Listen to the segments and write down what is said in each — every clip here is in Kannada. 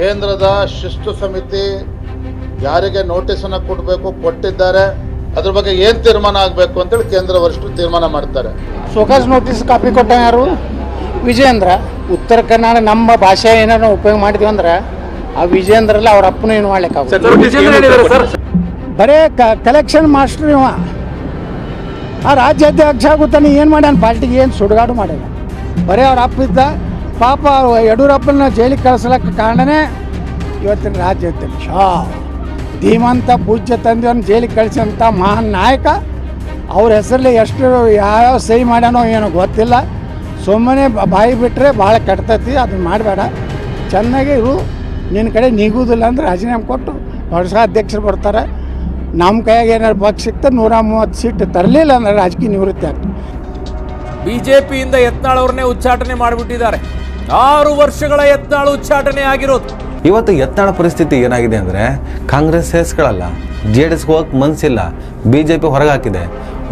ಕೇಂದ್ರದ ಶಿಸ್ತು ಸಮಿತಿ ಯಾರಿಗೆ ನೋಟಿಸನ್ನು ಕೊಡಬೇಕು ಕೊಟ್ಟಿದ್ದಾರೆ, ಅದ್ರ ಬಗ್ಗೆ ಏನು ತೀರ್ಮಾನ ಆಗಬೇಕು ಅಂತೇಳಿ ಕೇಂದ್ರ ವರಿಷ್ಠರು ತೀರ್ಮಾನ ಮಾಡ್ತಾರೆ. ಸೋಕಾಸ್ ನೋಟಿಸ್ ಕಾಪಿ ಕೊಟ್ಟ ಯಾರು? ವಿಜಯೇಂದ್ರ. ಉತ್ತರ ಕನ್ನಡ ನಮ್ಮ ಭಾಷೆ ಏನಾರು ಉಪಯೋಗ ಮಾಡಿದ್ವಿ ಅಂದ್ರೆ ಆ ವಿಜಯೇಂದ್ರಲ್ಲಿ ಅವ್ರ ಅಪ್ಪನೂ ಏನು ಮಾಡ್ಲಿಕ್ಕೆ ಬರೇ ಕಲೆಕ್ಷನ್ ಮಾಸ್ಟರ್ ಇವ. ಆ ರಾಜ್ಯಾಧ್ಯಕ್ಷ ಆಗುತ್ತಾನೆ ಏನು ಮಾಡ್ಯಾನ? ಪಾರ್ಟಿಗೆ ಏನು ಸುಡುಗಾಡು ಮಾಡ್ಯಾನ. ಬರೀ ಅವ್ರ ಅಪ್ಪ ಇದ್ದ ಪಾಪ ಯಡಿಯೂರಪ್ಪನ ಜೈಲಿಗೆ ಕಳಿಸ್ಲಕ್ಕ ಕಾರಣನೇ ಇವತ್ತಿನ ರಾಜ್ಯಾಧ್ಯಕ್ಷ. ಧೀಮಂತ ಪೂಜ್ಯ ತಂದೆಯನ್ನು ಜೈಲಿಗೆ ಕಳಿಸಿದಂಥ ಮಹಾನ್ ನಾಯಕ. ಅವ್ರ ಹೆಸರಲ್ಲಿ ಎಷ್ಟು ಯಾವ್ಯಾವ ಸಹಿ ಮಾಡ್ಯಾನೋ ಏನೋ ಗೊತ್ತಿಲ್ಲ. ಸುಮ್ಮನೆ ಬಾಯಿ ಬಿಟ್ಟರೆ ಭಾಳ ಕೆಡ್ತೈತಿ, ಅದನ್ನ ಮಾಡಬೇಡ. ಚೆನ್ನಾಗಿ ಇರು, ನಿನ್ನ ಕಡೆ ನೀಗುವುದಿಲ್ಲ ಅಂದ್ರೆ ರಾಜೀನಾಮೆ ಕೊಟ್ಟು ಹೊಸ ಅಧ್ಯಕ್ಷರು ಬರ್ತಾರೆ. ನಮ್ಮ ಕೈಯಾಗ ಏನಾದ್ರು ಪಕ್ಷ ಸಿಗ್ತದೆ 130 ಸೀಟ್ ತರಲಿಲ್ಲ ಅಂದ್ರೆ ರಾಜಕೀಯ ನಿವೃತ್ತಿ ಆಗ್ತದೆ. ಬಿಜೆಪಿಯಿಂದ ಯತ್ನಾಳ್ ಅವ್ರನ್ನೇ ಉಚ್ಚಾಟನೆ ಮಾಡಿಬಿಟ್ಟಿದ್ದಾರೆ. 6 ವರ್ಷಗಳ ಯತ್ನಾಳ್ ಉಚ್ಚಾಟನೆ ಆಗಿರೋದು. ಇವತ್ತು ಯತ್ನಾಳ ಪರಿಸ್ಥಿತಿ ಏನಾಗಿದೆ ಅಂದರೆ ಕಾಂಗ್ರೆಸ್ ಸೇರಿಸ್ಕೊಳ್ಳಲ್ಲ, JDS ಹೋಗಕ್ಕೆ ಮನಸ್ಸಿಲ್ಲ, BJP ಹೊರಗೆ ಹಾಕಿದೆ,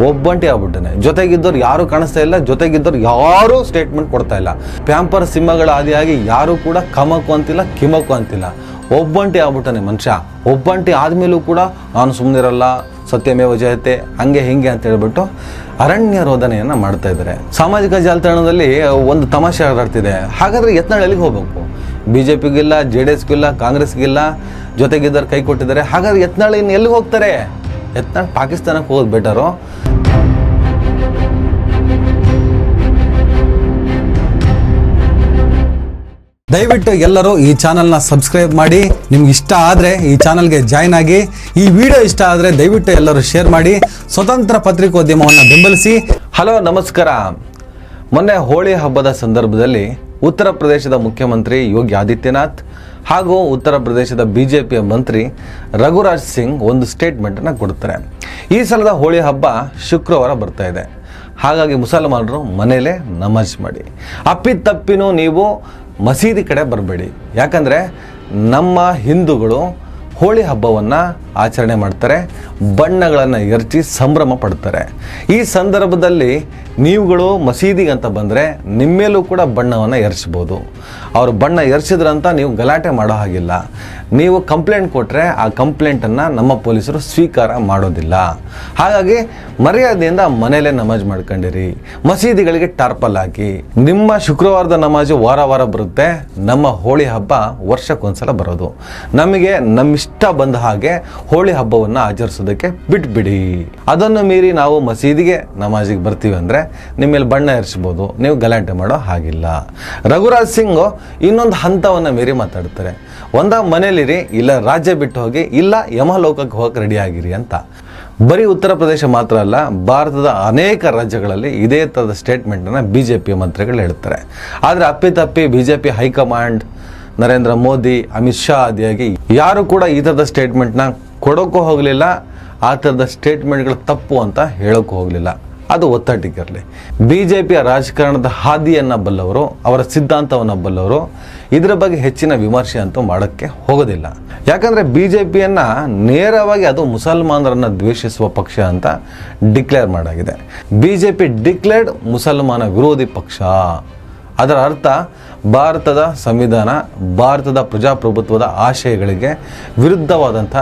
ಒಬ್ಬಂಟಿ ಆಗ್ಬಿಟ್ಟನೆ. ಜೊತೆಗಿದ್ದವ್ರು ಯಾರು ಕಾಣಿಸ್ತಾ ಇಲ್ಲ, ಜೊತೆಗಿದ್ದವ್ರು ಯಾರೂ ಸ್ಟೇಟ್ಮೆಂಟ್ ಕೊಡ್ತಾ ಇಲ್ಲ. ಪ್ಯಾಂಪರ್ ಸಿಂಹಗಳ ಆದಿಯಾಗಿ ಯಾರೂ ಕೂಡ ಕಮಕು ಅಂತಿಲ್ಲ, ಕಿಮಕು ಅಂತಿಲ್ಲ. ಒಬ್ಬಂಟಿ ಆಗ್ಬಿಟ್ಟನೆ ಮನುಷ್ಯ. ಒಬ್ಬಂಟಿ ಆದಮೇಲೂ ಕೂಡ ನಾನು ಸುಮ್ಮನಿರಲ್ಲ, ಸತ್ಯಮೇವ ಜಯತೆ, ಹಂಗೆ ಹಿಂಗೆ ಅಂತ ಹೇಳ್ಬಿಟ್ಟು ಅರಣ್ಯ ರೋದನೆಯನ್ನು ಮಾಡ್ತಾ ಇದ್ದಾರೆ. ಸಾಮಾಜಿಕ ಜಾಲತಾಣದಲ್ಲಿ ಒಂದು ತಮಾಷೆ ಆಡ್ತಿದೆ. ಹಾಗಾದರೆ ಯತ್ನಾಳ್ ಎಲ್ಲಿಗೆ ಹೋಗಬೇಕು? BJPಗಿಲ್ಲ, JDSಗಿಲ್ಲ, ಕಾಂಗ್ರೆಸ್ಗಿಲ್ಲ, ಜೊತೆಗಿದ್ದವ್ರು ಕೈ ಕೊಟ್ಟಿದ್ದಾರೆ. ಹಾಗಾದ್ರೆ ಯತ್ನಾಳ್ ಇನ್ನು ಎಲ್ಲಿಗೆ ಹೋಗ್ತಾರೆ? ಯತ್ನಾಳ್ ಪಾಕಿಸ್ತಾನಕ್ಕೆ ಹೋಗೋದು ಬೆಟರು. ದಯವಿಟ್ಟು ಎಲ್ಲರೂ ಈ ಚಾನಲ್ನ ಸಬ್ಸ್ಕ್ರೈಬ್ ಮಾಡಿ. ನಿಮ್ಗೆ ಇಷ್ಟ ಆದರೆ ಈ ಚಾನಲ್ಗೆ ಜಾಯ್ನ್ ಆಗಿ. ಈ ವಿಡಿಯೋ ಇಷ್ಟ ಆದರೆ ದಯವಿಟ್ಟು ಎಲ್ಲರೂ ಶೇರ್ ಮಾಡಿ. ಸ್ವತಂತ್ರ ಪತ್ರಿಕೋದ್ಯಮವನ್ನು ಬೆಂಬಲಿಸಿ. ಹಲೋ, ನಮಸ್ಕಾರ. ಮೊನ್ನೆ ಹೋಳಿ ಹಬ್ಬದ ಸಂದರ್ಭದಲ್ಲಿ ಉತ್ತರ ಪ್ರದೇಶದ ಮುಖ್ಯಮಂತ್ರಿ ಯೋಗಿ ಆದಿತ್ಯನಾಥ್ ಹಾಗೂ ಉತ್ತರ ಪ್ರದೇಶದ BJPಯ ಮಂತ್ರಿ ರಘುರಾಜ್ ಸಿಂಗ್ ಒಂದು ಸ್ಟೇಟ್ಮೆಂಟನ್ನು ಕೊಡ್ತಾರೆ. ಈ ಸಲದ ಹೋಳಿ ಹಬ್ಬ ಶುಕ್ರವಾರ ಬರ್ತಾ ಇದೆ. ಹಾಗಾಗಿ ಮುಸಲ್ಮಾನರು ಮನೇಲೇ ನಮಾಜ್ ಮಾಡಿ. ಅಪ್ಪಿತಪ್ಪಿನೂ ನೀವು ಮಸೀದಿ ಕಡೆ ಬರಬೇಡಿ. ಯಾಕಂದರೆ ನಮ್ಮ ಹಿಂದೂಗಳು ಹೋಳಿ ಹಬ್ಬವನ್ನು ಆಚರಣೆ ಮಾಡ್ತಾರೆ, ಬಣ್ಣಗಳನ್ನು ಎರಚಿ ಸಂಭ್ರಮ ಪಡ್ತಾರೆ. ಈ ಸಂದರ್ಭದಲ್ಲಿ ನೀವುಗಳು ಮಸೀದಿಗೆ ಅಂತ ಬಂದರೆ ನಿಮ್ಮೇಲೂ ಕೂಡ ಬಣ್ಣವನ್ನು ಎರಚ್ಬೋದು. ಅವರು ಬಣ್ಣ ಎರಚಿದ್ರಂತ ನೀವು ಗಲಾಟೆ ಮಾಡೋ ಹಾಗಿಲ್ಲ. ನೀವು ಕಂಪ್ಲೇಂಟ್ ಕೊಟ್ಟರೆ ಆ ಕಂಪ್ಲೇಂಟನ್ನು ನಮ್ಮ ಪೊಲೀಸರು ಸ್ವೀಕಾರ ಮಾಡೋದಿಲ್ಲ. ಹಾಗಾಗಿ ಮರ್ಯಾದೆಯಿಂದ ಮನೆಯಲ್ಲೇ ನಮಾಜ್ ಮಾಡ್ಕೊಂಡಿರಿ. ಮಸೀದಿಗಳಿಗೆ ಟಾರ್ಪಲ್ ಹಾಕಿ. ನಿಮ್ಮ ಶುಕ್ರವಾರದ ನಮಾಜು ವಾರ ವಾರ ಬರುತ್ತೆ, ನಮ್ಮ ಹೋಳಿ ಹಬ್ಬ ವರ್ಷಕ್ಕೊಂದ್ಸಲ ಬರೋದು. ನಮಗೆ ನಮ್ಮಿಷ್ಟ ಬಂದ ಹಾಗೆ ಹೋಳಿ ಹಬ್ಬವನ್ನು ಆಚರಿಸೋದಕ್ಕೆ ಬಿಟ್ಬಿಡಿ. ಅದನ್ನು ಮೀರಿ ನಾವು ಮಸೀದಿಗೆ ನಮಾಜಿಗೆ ಬರ್ತೀವಿ ಅಂದರೆ ನಿಮ್ಮೇಲೆ ಬಣ್ಣ ಎರಚ್ಬೋದು, ನೀವು ಗಲಾಟೆ ಮಾಡೋ ಹಾಗಿಲ್ಲ. ರಘುರಾಜ್ ಸಿಂಗ್ ಇನ್ನೊಂದು ಹಂತವನ್ನು ಮೀರಿ ಮಾತಾಡ್ತಾರೆ. ಒಂದ ಮನೇಲಿರಿ, ಇಲ್ಲ ರಾಜ್ಯ ಬಿಟ್ಟು ಹೋಗಿ, ಇಲ್ಲ ಯಮಲೋಕಕ್ಕೆ ಹೋಗಕ್ಕೆ ರೆಡಿ ಆಗಿರಿ ಅಂತ. ಬರೀ ಉತ್ತರ ಪ್ರದೇಶ ಮಾತ್ರ ಅಲ್ಲ, ಭಾರತದ ಅನೇಕ ರಾಜ್ಯಗಳಲ್ಲಿ ಇದೇ ಥರದ ಸ್ಟೇಟ್ಮೆಂಟನ್ನು BJPಯ ಮಂತ್ರಿಗಳು ಹೇಳ್ತಾರೆ. ಆದರೆ ಅಪ್ಪಿತಪ್ಪಿ BJP ಹೈಕಮಾಂಡ್, ನರೇಂದ್ರ ಮೋದಿ, ಅಮಿತ್ ಶಾ ಆದಿಯಾಗಿ ಯಾರು ಕೂಡ ಈ ಥರದ ಸ್ಟೇಟ್ಮೆಂಟ್ನ ಕೊಡೋಕ್ಕೂ ಹೋಗಲಿಲ್ಲ. ಆ ಥರದ ಸ್ಟೇಟ್ಮೆಂಟ್ಗಳು ತಪ್ಪು ಅಂತ ಹೇಳೋಕ್ಕೂ ಹೋಗಲಿಲ್ಲ. ಅದು ಒತ್ತಟ್ಟಿಗಿರಲಿ. BJPಯ ರಾಜಕಾರಣದ ಹಾದಿಯನ್ನು ಬಲ್ಲವರು, ಅವರ ಸಿದ್ಧಾಂತವನ್ನು ಬಲ್ಲವರು ಇದರ ಬಗ್ಗೆ ಹೆಚ್ಚಿನ ವಿಮರ್ಶೆ ಅಂತೂ ಮಾಡೋಕ್ಕೆ ಹೋಗೋದಿಲ್ಲ. ಯಾಕಂದರೆ BJPಯನ್ನು ನೇರವಾಗಿ ಅದು ಮುಸಲ್ಮಾನರನ್ನು ದ್ವೇಷಿಸುವ ಪಕ್ಷ ಅಂತ ಡಿಕ್ಲೇರ್ ಮಾಡಾಗಿದೆ. BJP ಡಿಕ್ಲೇರ್ಡ್ ಮುಸಲ್ಮಾನ ವಿರೋಧಿ ಪಕ್ಷ. ಅದರ ಅರ್ಥ ಭಾರತದ ಸಂವಿಧಾನ, ಭಾರತದ ಪ್ರಜಾಪ್ರಭುತ್ವದ ಆಶಯಗಳಿಗೆ ವಿರುದ್ಧವಾದಂಥ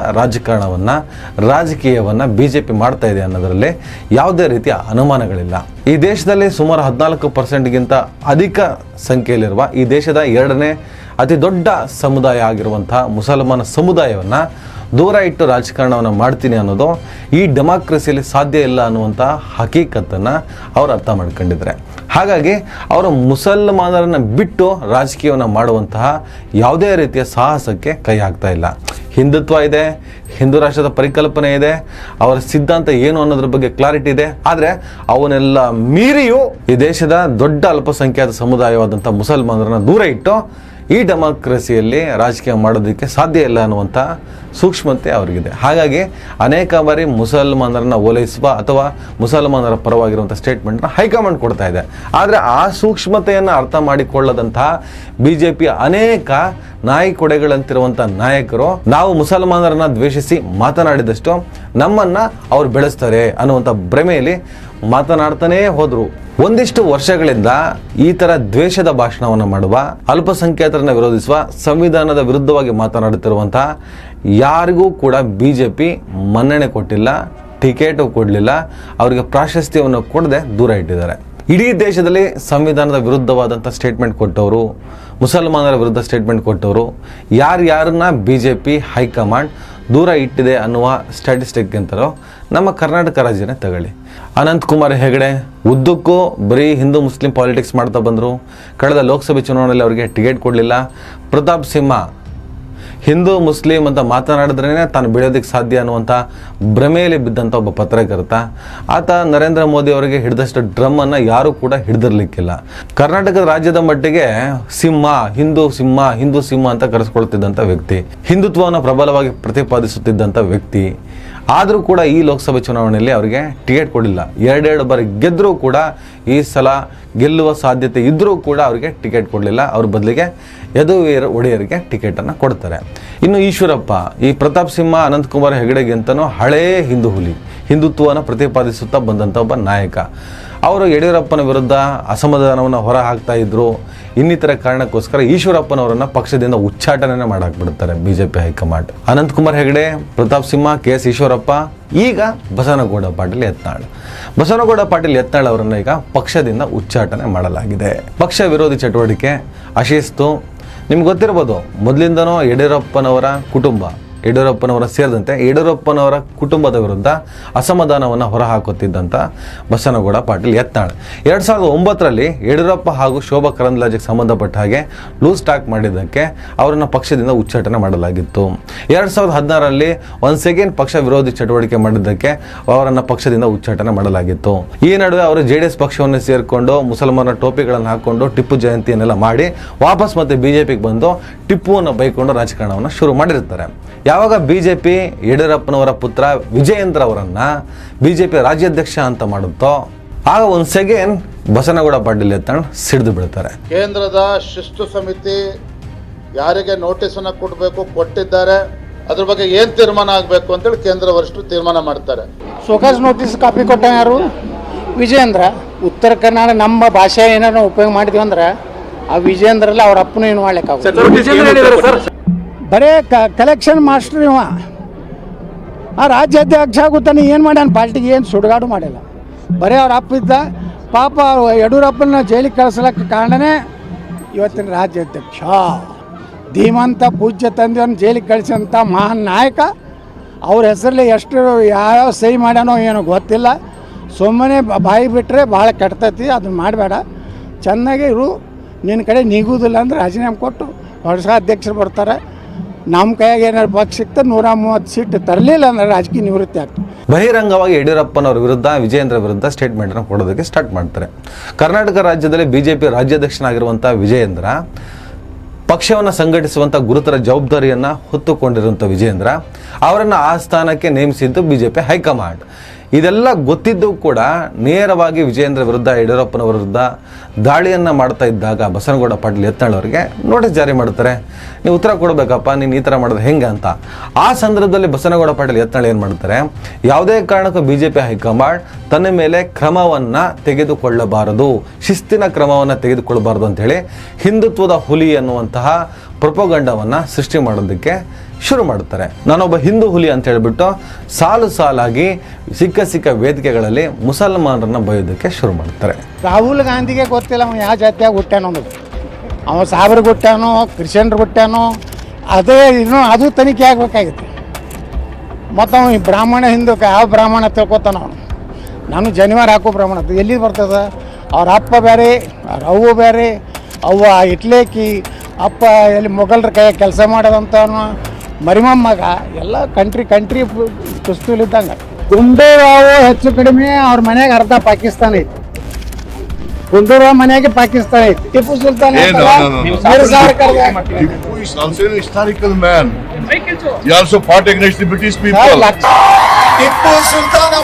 ರಾಜಕೀಯವನ್ನು BJP ಮಾಡ್ತಾ ಇದೆ ಅನ್ನೋದರಲ್ಲಿ ಯಾವುದೇ ರೀತಿಯ ಅನುಮಾನಗಳಿಲ್ಲ. ಈ ದೇಶದಲ್ಲಿ ಸುಮಾರು 14%ಗಿಂತ ಅಧಿಕ ಸಂಖ್ಯೆಯಲ್ಲಿರುವ ಈ ದೇಶದ 2ನೇ ಅತಿ ದೊಡ್ಡ ಸಮುದಾಯ ಆಗಿರುವಂಥ ಮುಸಲ್ಮಾನ ಸಮುದಾಯವನ್ನು ದೂರ ಇಟ್ಟು ರಾಜಕಾರಣವನ್ನು ಮಾಡ್ತೀನಿ ಅನ್ನೋದು ಈ ಡೆಮಾಕ್ರಸಿಯಲ್ಲಿ ಸಾಧ್ಯ ಇಲ್ಲ ಅನ್ನುವಂಥ ಹಕೀಕತ್ತನ್ನು ಅವರು ಅರ್ಥ ಮಾಡ್ಕೊಂಡಿದ್ದಾರೆ. ಹಾಗಾಗಿ ಅವರು ಮುಸಲ್ಮಾನರನ್ನು ಬಿಟ್ಟು ರಾಜಕೀಯವನ್ನು ಮಾಡುವಂತಹ ಯಾವುದೇ ರೀತಿಯ ಸಾಹಸಕ್ಕೆ ಕೈ ಹಾಕ್ತಾ ಇಲ್ಲ. ಹಿಂದುತ್ವ ಇದೆ, ಹಿಂದೂ ರಾಷ್ಟ್ರದ ಪರಿಕಲ್ಪನೆ ಇದೆ, ಅವರ ಸಿದ್ಧಾಂತ ಏನು ಅನ್ನೋದ್ರ ಬಗ್ಗೆ ಕ್ಲಾರಿಟಿ ಇದೆ. ಆದರೆ ಅವನ್ನೆಲ್ಲ ಮೀರಿಯೂ ಈ ದೇಶದ ದೊಡ್ಡ ಅಲ್ಪಸಂಖ್ಯಾತ ಸಮುದಾಯವಾದಂಥ ಮುಸಲ್ಮಾನರನ್ನು ದೂರ ಇಟ್ಟು ಈ ಡೆಮಾಕ್ರಸಿಯಲ್ಲಿ ರಾಜಕೀಯ ಮಾಡೋದಕ್ಕೆ ಸಾಧ್ಯ ಇಲ್ಲ ಅನ್ನುವಂಥ ಸೂಕ್ಷ್ಮತೆ ಅವರಿಗಿದೆ. ಹಾಗಾಗಿ ಅನೇಕ ಬಾರಿ ಮುಸಲ್ಮಾನರನ್ನು ಓಲೈಸುವ ಅಥವಾ ಮುಸಲ್ಮಾನರ ಪರವಾಗಿರುವಂಥ ಸ್ಟೇಟ್ಮೆಂಟ್ನ ಹೈಕಮಾಂಡ್ ಕೊಡ್ತಾ ಇದೆ. ಆದರೆ ಆ ಸೂಕ್ಷ್ಮತೆಯನ್ನು ಅರ್ಥ ಮಾಡಿಕೊಳ್ಳದಂತಹ BJPಯ ಅನೇಕ ನಾಯಿ ಕೊಡೆಗಳಂತಿರುವಂಥ ನಾಯಕರು ನಾವು ಮುಸಲ್ಮಾನರನ್ನು ದ್ವೇಷಿಸಿ ಮಾತನಾಡಿದಷ್ಟು ನಮ್ಮನ್ನು ಅವ್ರು ಬೆಳೆಸ್ತಾರೆ ಅನ್ನುವಂಥ ಭ್ರಮೆಯಲ್ಲಿ ಮಾತನಾಡ್ತಾನೇ ಹೋದರು. ಒಂದಿಷ್ಟು ವರ್ಷಗಳಿಂದ ಈ ತರ ದ್ವೇಷದ ಭಾಷಣವನ್ನು ಮಾಡುವ, ಅಲ್ಪಸಂಖ್ಯಾತರನ್ನ ವಿರೋಧಿಸುವ, ಸಂವಿಧಾನದ ವಿರುದ್ಧವಾಗಿ ಮಾತನಾಡುತ್ತಿರುವಂತಹ ಯಾರಿಗೂ ಕೂಡ ಬಿಜೆಪಿ ಮನ್ನಣೆ ಕೊಟ್ಟಿಲ್ಲ, ಟಿಕೆಟು ಕೊಡಲಿಲ್ಲ, ಅವರಿಗೆ ಪ್ರಾಶಸ್ತ್ಯವನ್ನು ಕೊಡದೆ ದೂರ ಇಟ್ಟಿದ್ದಾರೆ. ಇಡೀ ದೇಶದಲ್ಲಿ ಸಂವಿಧಾನದ ವಿರುದ್ಧವಾದಂಥ ಸ್ಟೇಟ್ಮೆಂಟ್ ಕೊಟ್ಟವರು, ಮುಸಲ್ಮಾನರ ವಿರುದ್ಧ ಸ್ಟೇಟ್ಮೆಂಟ್ ಕೊಟ್ಟವರು ಯಾರ್ಯಾರನ್ನ ಬಿಜೆಪಿ ಹೈಕಮಾಂಡ್ ದೂರ ಇಟ್ಟಿದೆ ಅನ್ನುವ ಸ್ಟ್ಯಾಟಿಸ್ಟಿಕ್ ಅಂತಲೋ ನಮ್ಮ ಕರ್ನಾಟಕ ರಾಜ್ಯನೇ ತಗೊಳ್ಳಿ. ಅನಂತಕುಮಾರ್ ಹೆಗಡೆ ಉದ್ದಕ್ಕೂ ಬರೀ ಹಿಂದೂ ಮುಸ್ಲಿಂ ಪಾಲಿಟಿಕ್ಸ್ ಮಾಡ್ತಾ ಬಂದರು. ಕಳೆದ ಲೋಕಸಭೆ ಚುನಾವಣೆಯಲ್ಲಿ ಅವರಿಗೆ ಟಿಕೆಟ್ ಕೊಡಲಿಲ್ಲ. ಪ್ರತಾಪ್ ಸಿಂಹ ಹಿಂದೂ ಮುಸ್ಲಿಂ ಅಂತ ಮಾತನಾಡಿದ್ರೇ ತಾನು ಬೆಳೆಯೋದಕ್ಕೆ ಸಾಧ್ಯ ಅನ್ನುವಂಥ ಭ್ರಮೆಯಲ್ಲಿ ಬಿದ್ದಂಥ ಒಬ್ಬ ಪತ್ರಕರ್ತ. ಆತ ನರೇಂದ್ರ ಮೋದಿ ಅವರಿಗೆ ಹಿಡಿದಷ್ಟು ಡ್ರಮ್ಮನ್ನು ಯಾರೂ ಕೂಡ ಹಿಡಿದಿರ್ಲಿಕ್ಕಿಲ್ಲ. ಕರ್ನಾಟಕದ ರಾಜ್ಯದ ಮಟ್ಟಿಗೆ ಸಿಂಹ, ಹಿಂದೂ ಸಿಂಹ ಅಂತ ಕರೆಸ್ಕೊಳ್ತಿದ್ದಂಥ ವ್ಯಕ್ತಿ, ಹಿಂದುತ್ವವನ್ನು ಪ್ರಬಲವಾಗಿ ಪ್ರತಿಪಾದಿಸುತ್ತಿದ್ದಂಥ ವ್ಯಕ್ತಿ. ಆದರೂ ಕೂಡ ಈ ಲೋಕಸಭೆ ಚುನಾವಣೆಯಲ್ಲಿ ಅವರಿಗೆ ಟಿಕೆಟ್ ಕೊಡಲಿಲ್ಲ. ಎರಡೆರಡು ಬಾರಿ ಗೆದ್ದರೂ ಕೂಡ ಈ ಸಲ ಗೆಲ್ಲುವ ಸಾಧ್ಯತೆ ಇದ್ದರೂ ಕೂಡ ಅವರಿಗೆ ಟಿಕೆಟ್ ಕೊಡಲಿಲ್ಲ. ಅವ್ರ ಬದಲಿಗೆ ಯದುವೀರ್ ಒಡೆಯರಿಗೆ ಟಿಕೆಟನ್ನು ಕೊಡ್ತಾರೆ. ಇನ್ನು ಈಶ್ವರಪ್ಪ, ಈ ಪ್ರತಾಪ್ ಸಿಂಹ, ಅನಂತಕುಮಾರ್ ಹೆಗಡೆಗಿಂತನೂ ಹಳೇ ಹಿಂದೂ ಹುಲಿ, ಹಿಂದುತ್ವವನ್ನು ಪ್ರತಿಪಾದಿಸುತ್ತಾ ಬಂದಂಥ ಒಬ್ಬ ನಾಯಕ. ಅವರು ಯಡಿಯೂರಪ್ಪನ ವಿರುದ್ಧ ಅಸಮಾಧಾನವನ್ನು ಹೊರ ಹಾಕ್ತಾ ಇದ್ರು. ಇನ್ನಿತರ ಕಾರಣಕ್ಕೋಸ್ಕರ ಈಶ್ವರಪ್ಪನವರನ್ನು ಪಕ್ಷದಿಂದ ಉಚ್ಚಾಟನೆ ಮಾಡಾಕ್ಬಿಡ್ತಾರೆ BJP high command. Ananthkumar Hegde, Pratap Simha, KS Eshwarappa, ಈಗ ಬಸವನಗೌಡ ಪಾಟೀಲ್ ಯತ್ನಾಳ್. ಬಸವನಗೌಡ ಪಾಟೀಲ್ ಯತ್ನಾಳ್ ಅವರನ್ನು ಈಗ ಪಕ್ಷದಿಂದ ಉಚ್ಚಾಟನೆ ಮಾಡಲಾಗಿದೆ. ಪಕ್ಷ ವಿರೋಧಿ ಚಟುವಟಿಕೆ, ಅಶಿಸ್ತು. ನಿಮ್ಗೆ ಗೊತ್ತಿರ್ಬೋದು, ಮೊದಲಿಂದನೂ ಯಡಿಯೂರಪ್ಪನವರ ಕುಟುಂಬ, ಯಡಿಯೂರಪ್ಪನವರ ಸೇರಿದಂತೆ ಯಡಿಯೂರಪ್ಪನವರ ಕುಟುಂಬದ ವಿರುದ್ಧ ಅಸಮಾಧಾನವನ್ನು ಹೊರಹಾಕುತ್ತಿದ್ದಂಥ ಬಸವನಗೌಡ ಪಾಟೀಲ್ ಯತ್ನಾಳ್ 2009ರಲ್ಲಿ ಯಡಿಯೂರಪ್ಪ ಹಾಗೂ ಶೋಭಾ ಕರಂದ್ಲಾಜೆಗೆ ಸಂಬಂಧಪಟ್ಟ ಹಾಗೆ ಲೂಸ್ ಟಾಕ್ ಮಾಡಿದ್ದಕ್ಕೆ ಅವರನ್ನು ಪಕ್ಷದಿಂದ ಉಚ್ಚಾಟನೆ ಮಾಡಲಾಗಿತ್ತು. 2016ರಲ್ಲಿ ಒಂದು ಸೆಕೆಂಡ್ ಪಕ್ಷ ವಿರೋಧಿ ಚಟುವಟಿಕೆ ಮಾಡಿದ್ದಕ್ಕೆ ಅವರನ್ನು ಪಕ್ಷದಿಂದ ಉಚ್ಚಾಟನೆ ಮಾಡಲಾಗಿತ್ತು. ಈ ನಡುವೆ ಅವರು JDS ಪಕ್ಷವನ್ನು ಸೇರಿಕೊಂಡು ಮುಸಲ್ಮಾನರ ಟೋಪಿಗಳನ್ನು ಹಾಕೊಂಡು ಟಿಪ್ಪು ಜಯಂತಿಯನ್ನೆಲ್ಲ ಮಾಡಿ ವಾಪಸ್ ಮತ್ತೆ ಬಿಜೆಪಿಗೆ ಬಂದು ಟಿಪ್ಪುವನ್ನು ಬೈಕೊಂಡು ರಾಜಕಾರಣವನ್ನು ಶುರು ಮಾಡಿರ್ತಾರೆ. ಯಾವಾಗ ಬಿಜೆಪಿ ಯಡಿಯೂರಪ್ಪನವರ ಪುತ್ರ ವಿಜಯೇಂದ್ರ ಅವರನ್ನ ಬಿಜೆಪಿ ರಾಜ್ಯಾಧ್ಯಕ್ಷ ಅಂತ ಮಾಡುತ್ತೋ ಆಗ ಒಂದು ಸೆಕೆಂಡ್ ಬಸವನಗೌಡ ಪಾಟೀಲ್ ಯತ್ನಾಳ್ ಸಿಡಿದು ಬಿಡ್ತಾರೆ. ಕೇಂದ್ರದ ಶಿಸ್ತು ಸಮಿತಿ ಯಾರಿಗೆ ನೋಟಿಸನ್ನು ಕೊಡಬೇಕು ಕೊಟ್ಟಿದ್ದಾರೆ, ಅದ್ರ ಬಗ್ಗೆ ಏನ್ ತೀರ್ಮಾನ ಆಗಬೇಕು ಅಂತೇಳಿ ಕೇಂದ್ರ ವರಿಷ್ಠರು ತೀರ್ಮಾನ ಮಾಡ್ತಾರೆ. ಸೋಕಾಸ್ ನೋಟಿಸ್ ಕಾಪಿ ಕೊಟ್ಟ ಯಾರು? ವಿಜಯೇಂದ್ರ. ಉತ್ತರ ಕರ್ನಾಟಕ ನಮ್ಮ ಭಾಷೆ ಏನಾರು ಉಪಯೋಗ ಮಾಡಿದ್ವಿ ಅಂದ್ರೆ ಆ ವಿಜಯೇಂದ್ರಲ್ಲಿ ಅವ್ರ ಅಪ್ಪನೂ ಏನು ಮಾಡ್ಲಿಕ್ಕೆ ಬರೇ ಕಲೆಕ್ಷನ್ ಮಾಸ್ಟರ್ ಇವ. ಆ ರಾಜ್ಯಾಧ್ಯಕ್ಷ ಆಗುತ್ತಾನೆ, ಏನು ಮಾಡ್ಯಾನ ಪಾರ್ಟಿಗೆ? ಏನು ಸುಡುಗಾಡು ಮಾಡಿಲ್ಲ. ಬರೀ ಅವ್ರ ಅಪ್ಪ ಇದ್ದ. ಪಾಪ ಯಡಿಯೂರಪ್ಪನ ಜೈಲಿಗೆ ಕಳಿಸ್ಲಕ್ಕೆ ಕಾರಣನೇ ಇವತ್ತಿನ ರಾಜ್ಯಾಧ್ಯಕ್ಷ. ಧೀಮಂತ ಪೂಜ್ಯ ತಂದೆಯನ್ನು ಜೈಲಿಗೆ ಕಳಿಸಿದಂಥ ಮಹಾನ್ ನಾಯಕ. ಅವ್ರ ಹೆಸರಲ್ಲಿ ಎಷ್ಟು ಯಾವ್ಯಾವ ಸಹಿ ಮಾಡ್ಯಾನೋ ಏನೋ ಗೊತ್ತಿಲ್ಲ. ಸುಮ್ಮನೆ ಬಾಯಿ ಬಿಟ್ಟರೆ ಭಾಳ ಕೆಡ್ತೈತಿ. ಅದನ್ನ ಮಾಡಬೇಡ. ಚೆನ್ನಾಗಿ ಇರು. ನಿನ್ನ ಕಡೆ ನೀಗುವುದಿಲ್ಲ ಅಂದ್ರೆ ರಾಜೀನಾಮೆ ಕೊಟ್ಟು ಹೊಸ ಅಧ್ಯಕ್ಷರು ಬರ್ತಾರೆ. ನಮ್ಮ ಕೈಯಾಗ ಏನಾದ್ರು ಪಕ್ಷ ಸಿಗ್ತದೆ 130 ಸೀಟ್ ತರಲಿಲ್ಲ ಅಂದ್ರೆ ರಾಜಕೀಯ ನಿವೃತ್ತಿ ಆಗ್ತದೆ. ಬಹಿರಂಗವಾಗಿ ಯಡಿಯೂರಪ್ಪನವರ ವಿರುದ್ಧ, ವಿಜಯೇಂದ್ರ ವಿರುದ್ಧ ಸ್ಟೇಟ್ಮೆಂಟನ್ನು ಕೊಡೋದಕ್ಕೆ ಸ್ಟಾರ್ಟ್ ಮಾಡ್ತಾರೆ. ಕರ್ನಾಟಕ ರಾಜ್ಯದಲ್ಲಿ ಬಿಜೆಪಿ ರಾಜ್ಯಾಧ್ಯಕ್ಷನಾಗಿರುವಂಥ ವಿಜಯೇಂದ್ರ, ಪಕ್ಷವನ್ನು ಸಂಘಟಿಸುವಂಥ ಗುರುತರ ಜವಾಬ್ದಾರಿಯನ್ನು ಹೊತ್ತುಕೊಂಡಿರುವಂಥ ವಿಜಯೇಂದ್ರ ಅವರನ್ನು ಆ ಸ್ಥಾನಕ್ಕೆ ನೇಮಿಸಿದ್ದು ಬಿಜೆಪಿ ಹೈಕಮಾಂಡ್. ಇದೆಲ್ಲ ಗೊತ್ತಿದ್ದು ಕೂಡ ನೇರವಾಗಿ ವಿಜಯೇಂದ್ರ ವಿರುದ್ಧ, ಯಡಿಯೂರಪ್ಪನ ವಿರುದ್ಧ ದಾಳಿಯನ್ನು ಮಾಡ್ತಾ ಇದ್ದಾಗ ಬಸವನಗೌಡ ಪಾಟೀಲ್ ಯತ್ನಾಳ್ ಅವರಿಗೆ ನೋಟಿಸ್ ಜಾರಿ ಮಾಡ್ತಾರೆ. ನೀವು ಉತ್ತರ ಕೊಡಬೇಕಪ್ಪ, ನೀನು ಈ ಥರ ಮಾಡೋದು ಹೆಂಗೆ ಅಂತ. ಆ ಸಂದರ್ಭದಲ್ಲಿ ಬಸವನಗೌಡ ಪಾಟೀಲ್ ಯತ್ನಾಳ್ ಏನು ಮಾಡ್ತಾರೆ, ಯಾವುದೇ ಕಾರಣಕ್ಕೂ ಬಿಜೆಪಿ ಹೈಕಮಾಂಡ್ ತನ್ನ ಮೇಲೆ ಕ್ರಮವನ್ನು ತೆಗೆದುಕೊಳ್ಳಬಾರದು, ಶಿಸ್ತಿನ ಕ್ರಮವನ್ನು ತೆಗೆದುಕೊಳ್ಳಬಾರದು ಅಂಥೇಳಿ ಹಿಂದುತ್ವದ ಹುಲಿ ಅನ್ನುವಂತಹ ಪ್ರೊಪಗಂಡವನ್ನು ಸೃಷ್ಟಿ ಮಾಡೋದಕ್ಕೆ ಶುರು ಮಾಡ್ತಾರೆ. ನಾನೊಬ್ಬ ಹಿಂದೂ ಹುಲಿ ಅಂತ ಹೇಳ್ಬಿಟ್ಟು ಸಾಲಾಗಿ ಸಿಕ್ಕ ವೇದಿಕೆಗಳಲ್ಲಿ ಮುಸಲ್ಮಾನರನ್ನ ಬೈಯೋದಕ್ಕೆ ಶುರು ಮಾಡ್ತಾರೆ. ರಾಹುಲ್ ಗಾಂಧಿಗೆ ಗೊತ್ತಿಲ್ಲ ಅವ ಯಾವ ಜಾತಿಯಾಗ ಹುಟ್ಟ್ಯಾನೋ ಅನ್ನೋದು. ಅವ ಸಾಬ್ರಿಗೆ ಹುಟ್ಟ್ಯಾನೋ, ಕ್ರಿಶ್ಚಿಯನ್ರಿಗೆ ಹುಟ್ಟ್ಯಾನೋ, ಅದೇ ಇನ್ನೂ ಅದು ತನಿಖೆ ಆಗಬೇಕಾಗಿತ್ತು. ಮತ್ತು ಅವ ಬ್ರಾಹ್ಮಣ ಹಿಂದೂಕ್ಕೆ ಯಾವ ಬ್ರಾಹ್ಮಣ ತಿಳ್ಕೊತಾನ ಅವನು. ನಾನು ಜನಿವಾರ ಹಾಕೋ ಬ್ರಾಹ್ಮಣ ಎಲ್ಲಿ ಬರ್ತದೆ? ಅವ್ರ ಅಪ್ಪ ಬೇರೆ, ಅವ್ರ ಅವ್ವ ಬೇರೆ. ಅವ್ವ ಇಟ್ಲೇಕಿ, ಅಪ್ಪ ಎಲ್ಲಿ ಮೊಘಲರ ಕೈಯಾಗ ಕೆಲಸ ಮಾಡೋದಂಥವನು, ಮರಿಮಮ್ಮಗ. ಎಲ್ಲ ಕಂಟ್ರಿ ಕುಸ್ತೂಲಿದ್ದಂಗೆ. ಗುಂಡೂರಾವ್ ಹೆಚ್ಚು ಕಡಿಮೆ ಅವ್ರ ಮನೆಯಾಗ ಅರ್ಧ ಪಾಕಿಸ್ತಾನ ಐತಿ. ಗುಂಡೂರಾವ್ ಮನೆಯಾಗೆ ಪಾಕಿಸ್ತಾನ ಐತಿ. Tipu Sultan Tipu is also an historical man. He also fought against the British people. Tipu Sultan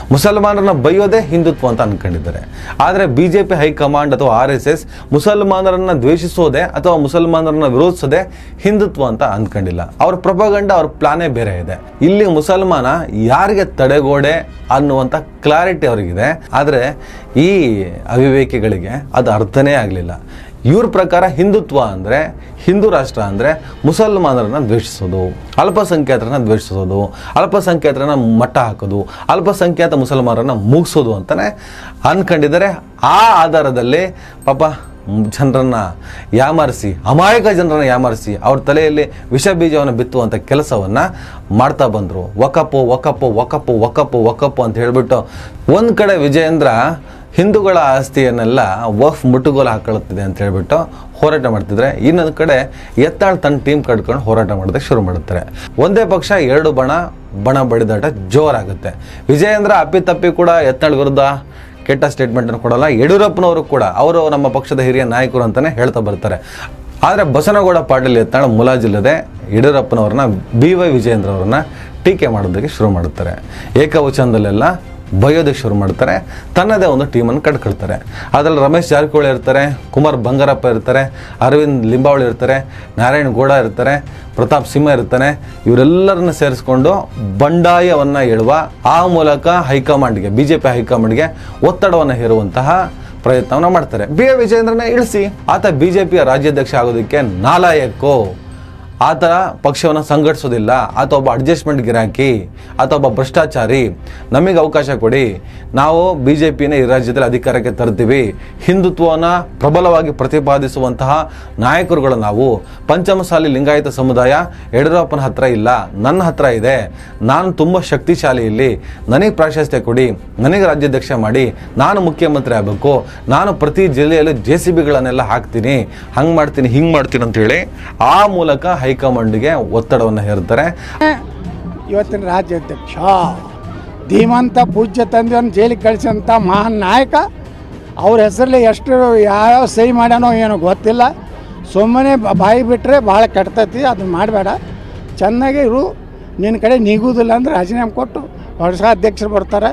ಒಬ್ಬ ಮುಸಲ್ಮಾನರನ್ನ ಬೈಯೋದೇ ಹಿಂದುತ್ವ ಅಂತ ಅನ್ಕೊಂಡಿದ್ದಾರೆ. ಆದರೆ BJP ಹೈಕಮಾಂಡ್ ಅಥವಾ RSS ಮುಸಲ್ಮಾನರನ್ನ ದ್ವೇಷಿಸೋದೆ ಅಥವಾ ಮುಸಲ್ಮಾನರನ್ನ ವಿರೋಧಿಸೋದೆ ಹಿಂದುತ್ವ ಅಂತ ಅಂದ್ಕೊಂಡಿಲ್ಲ. ಅವ್ರ ಪ್ರೊಪಗಂಡ, ಅವ್ರ ಪ್ಲಾನೇ ಬೇರೆ ಇದೆ. ಇಲ್ಲಿ ಮುಸಲ್ಮಾನ ಯಾರಿಗೆ ತಡೆಗೋಡೆ ಅನ್ನುವಂಥ ಕ್ಲಾರಿಟಿ ಅವರಿಗಿದೆ. ಆದರೆ ಈ ಅವಿವೇಕಿಗಳಿಗೆ ಅದು ಅರ್ಥನೇ ಆಗಲಿಲ್ಲ. ಇವ್ರ ಪ್ರಕಾರ ಹಿಂದುತ್ವ ಅಂದರೆ, ಹಿಂದೂ ರಾಷ್ಟ್ರ ಅಂದರೆ ಮುಸಲ್ಮಾನರನ್ನ ದ್ವೇಷಿಸೋದು, ಅಲ್ಪಸಂಖ್ಯಾತರನ್ನ ದ್ವೇಷಿಸೋದು, ಅಲ್ಪಸಂಖ್ಯಾತರನ್ನ ಮಟ್ಟ ಹಾಕೋದು, ಅಲ್ಪಸಂಖ್ಯಾತ ಮುಸಲ್ಮಾನರನ್ನ ಮುಗಿಸೋದು ಅಂತಲೇ ಅಂದ್ಕೊಂಡಿದ್ದಾರೆ. ಆ ಆಧಾರದಲ್ಲಿ ಪಾಪ ಜನರನ್ನು ಯಾಮಾರಿಸಿ, ಅಮಾಯಕ ಜನರನ್ನು ಯಾಮಾರಿಸಿ ಅವ್ರ ತಲೆಯಲ್ಲಿ ವಿಷ ಬೀಜವನ್ನು ಬಿತ್ತುವಂಥ ಕೆಲಸವನ್ನು ಮಾಡ್ತಾ ಬಂದರು. ವಕಪ್ಪು ವಕಪ್ಪು ವಕಪ್ಪು ವಕಪ್ಪು ವಕಪ್ಪು ಅಂತ ಹೇಳಿಬಿಟ್ಟು ಒಂದು ಕಡೆ ವಿಜಯೇಂದ್ರ ಹಿಂದೂಗಳ ಆಸ್ತಿಯನ್ನೆಲ್ಲ ವಫ್ ಮುಟ್ಟುಗೋಲು ಹಾಕೊಳ್ಳುತ್ತಿದೆ ಅಂತ ಹೇಳ್ಬಿಟ್ಟು ಹೋರಾಟ ಮಾಡ್ತಿದ್ರೆ, ಇನ್ನೊಂದು ಕಡೆ ಯತ್ನಾಳ್ ತನ್ನ ಟೀಮ್ ಕಟ್ಕೊಂಡು ಹೋರಾಟ ಮಾಡೋದಕ್ಕೆ ಶುರು ಮಾಡುತ್ತಾರೆ. ಒಂದೇ ಪಕ್ಷ ಎರಡು ಬಣ ಬಡಿದಾಟ ಜೋರಾಗುತ್ತೆ. ವಿಜಯೇಂದ್ರ ಅಪ್ಪಿತಪ್ಪಿ ಕೂಡ ಯತ್ನಾಳ್ ವಿರುದ್ಧ ಕೆಟ್ಟ ಸ್ಟೇಟ್ಮೆಂಟನ್ನು ಕೊಡಲ್ಲ. ಯಡಿಯೂರಪ್ಪನವರು ಕೂಡ ಅವರು ನಮ್ಮ ಪಕ್ಷದ ಹಿರಿಯ ನಾಯಕರು ಅಂತಲೇ ಹೇಳ್ತಾ ಬರ್ತಾರೆ. ಆದರೆ ಬಸನಗೌಡ ಪಾಟೀಲ್ ಯತ್ನಾಳ್ ಮುಲಾಜಿಲ್ಲದೆ ಯಡಿಯೂರಪ್ಪನವ್ರನ್ನ BY ವಿಜಯೇಂದ್ರ ಅವ್ರನ್ನ ಟೀಕೆ ಮಾಡೋದಕ್ಕೆ ಶುರು ಮಾಡುತ್ತಾರೆ. ಏಕವಚನದಲ್ಲೆಲ್ಲ ಬಯೋದಕ್ಕೆ ಶುರು ಮಾಡ್ತಾರೆ. ತನ್ನದೇ ಒಂದು ಟೀಮನ್ನು ಕಟ್ಕೊಳ್ತಾರೆ. ಅದರಲ್ಲಿ ರಮೇಶ್ ಜಾರಕಿಹೊಳಿ ಇರ್ತಾರೆ, ಕುಮಾರ್ ಬಂಗಾರಪ್ಪ ಇರ್ತಾರೆ, ಅರವಿಂದ್ ಲಿಂಬಾವಳಿ ಇರ್ತಾರೆ, ನಾರಾಯಣ್ ಗೌಡ ಇರ್ತಾರೆ, ಪ್ರತಾಪ್ ಸಿಂಹ ಇರ್ತಾನೆ. ಇವರೆಲ್ಲರನ್ನ ಸೇರಿಸ್ಕೊಂಡು ಬಂಡಾಯವನ್ನು ಹೇಳುವ ಆ ಮೂಲಕ ಹೈಕಮಾಂಡ್ಗೆ, BJP ಹೈಕಮಾಂಡ್ಗೆ ಒತ್ತಡವನ್ನು ಹೇರುವಂತಹ ಪ್ರಯತ್ನವನ್ನು ಮಾಡ್ತಾರೆ. BY ವಿಜಯೇಂದ್ರನ ಇಳಿಸಿ, ಆತ BJPಯ ರಾಜ್ಯಾಧ್ಯಕ್ಷ ಆಗೋದಕ್ಕೆ ನಾಲಾಯಕ್ಕೋ, ಆತ ಪಕ್ಷವನ್ನು ಸಂಘಟಿಸೋದಿಲ್ಲ, ಆತ ಒಬ್ಬ ಅಡ್ಜಸ್ಟ್ಮೆಂಟ್ ಗಿರಾಕಿ, ಆತ ಒಬ್ಬ ಭ್ರಷ್ಟಾಚಾರಿ, ನಮಗೆ ಅವಕಾಶ ಕೊಡಿ, ನಾವು BJPನ ಈ ರಾಜ್ಯದಲ್ಲಿ ಅಧಿಕಾರಕ್ಕೆ ತರ್ತೀವಿ, ಹಿಂದುತ್ವವನ್ನು ಪ್ರಬಲವಾಗಿ ಪ್ರತಿಪಾದಿಸುವಂತಹ ನಾಯಕರುಗಳು ನಾವು, ಪಂಚಮಸಾಲಿ ಲಿಂಗಾಯತ ಸಮುದಾಯ ಯಡಿಯೂರಪ್ಪನ ಹತ್ರ ಇಲ್ಲ, ನನ್ನ ಹತ್ರ ಇದೆ, ನಾನು ತುಂಬ ಶಕ್ತಿಶಾಲಿ, ಇಲ್ಲಿ ನನಗೆ ಪ್ರಾಶಸ್ತ್ಯ ಕೊಡಿ, ನನಗೆ ರಾಜ್ಯಾಧ್ಯಕ್ಷ ಮಾಡಿ, ನಾನು ಮುಖ್ಯಮಂತ್ರಿ ಆಗಬೇಕು, ನಾನು ಪ್ರತಿ ಜಿಲ್ಲೆಯಲ್ಲೂ JCBಗಳನ್ನೆಲ್ಲ ಹಾಕ್ತೀನಿ, ಹಂಗೆ ಮಾಡ್ತೀನಿ ಹಿಂಗೆ ಮಾಡ್ತೀನಿ ಅಂತೇಳಿ ಆ ಮೂಲಕ ಹೈಕಮಾಂಡ್ಗೆ ಒತ್ತಡವನ್ನು ಹೇರ್ತಾರೆ. ಇವತ್ತಿನ ರಾಜ್ಯಾಧ್ಯಕ್ಷ ಧೀಮಂತ ಪೂಜ್ಯ ತಂದೆಯನ್ನು ಜೈಲಿಗೆ ಕಳಿಸಿದಂಥ ಮಹಾನ್ ನಾಯಕ, ಅವ್ರ ಹೆಸರಲ್ಲಿ ಎಷ್ಟು ಯಾವ್ಯಾವ ಸಹಿ ಮಾಡ್ಯಾನೋ ಏನೋ ಗೊತ್ತಿಲ್ಲ. ಸುಮ್ಮನೆ ಬಾಯಿ ಬಿಟ್ಟರೆ ಭಾಳ ಕೆಡ್ತೈತಿ, ಅದನ್ನ ಮಾಡಬೇಡ. ಚೆನ್ನಾಗಿ ಇರು, ನಿನ್ನ ಕಡೆ ನೀಗುವುದಿಲ್ಲ ಅಂದರೆ ರಾಜೀನಾಮೆ ಕೊಟ್ಟು ಹೊಸ ಅಧ್ಯಕ್ಷರು ಬರ್ತಾರೆ.